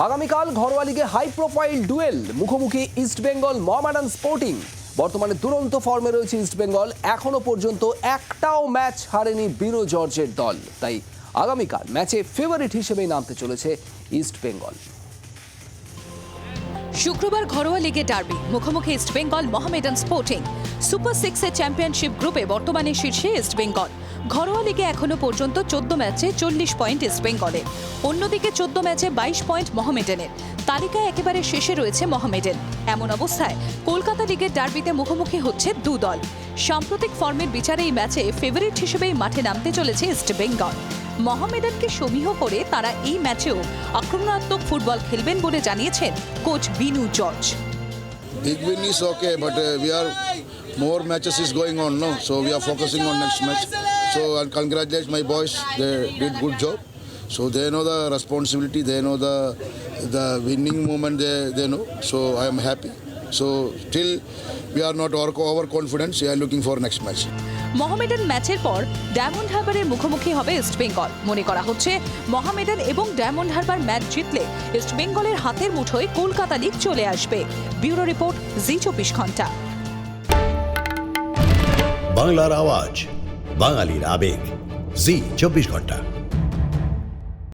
আগামীকাল ঘরোয়া লিগে হাই প্রোফাইল ডুয়েল, মুখোমুখি ইস্টবেঙ্গল মোহামেডান স্পোর্টিং। বর্তমানে দুরন্ত ফর্মে রয়েছে ইস্টবেঙ্গল, এখনো পর্যন্ত একটাও ম্যাচ হারেনি বিনো জর্জের দল। তাই আগামীকাল ম্যাচে ফেভারিট হিসেবেই নামতে চলেছে ইস্টবেঙ্গল। শুক্রবার ঘরোয়া লিগে ডার্বি, মুখোমুখি ইস্টবেঙ্গল মোহামেডান স্পোর্টিং। সুপার সিক্সের চ্যাম্পিয়নশিপ গ্রুপে বর্তমানে শীর্ষে ইস্টবেঙ্গল। ঘরোয়া লিগে এখনো পর্যন্ত 14 ম্যাচে 40 পয়েন্ট ইস্টবেঙ্গলের, অন্যদিকে 14 ম্যাচে 22 পয়েন্ট মোহামেডানের। তালিকায় একেবারে শেষে রয়েছে মোহামেডান। এমন অবস্থায় কলকাতা লিগের ডার্বিতে মুখোমুখি হচ্ছে দু দল। সাম্প্রতিক ফর্মের বিচারে এই ম্যাচে ফেভারিট হিসেবেই মাঠে নামতে চলেছে ইস্টবেঙ্গল। মোহামেডানকে সমীহ করে তারা এই ম্যাচেও আক্রমণাত্মক ফুটবল খেলবেন বলে জানিয়েছেন coach Binu George. Big win is okay, but we are more matches is going on now, so we are focusing on next match. So I congratulate my boys; they did good job. So they know the responsibility, they know the winning moment. They know. So I am happy. So still we are not overconfident. We are looking for next match. Mohammedan ম্যাচের পর diamond হারবারের মুখোমুখি হবে ইস্টবেঙ্গল। মনে করা হচ্ছে মোহামেডান এবং diamond Harbour match জিতলে ইস্টবেঙ্গলের হাতের মুঠোয় কলকাতা লিগ চলে আসবে। ব্যুরো রিপোর্ট, জি 24 ঘন্টা। বাংলার আওয়াজ, বাঙালির আবেগ, জি 24 ঘন্টা।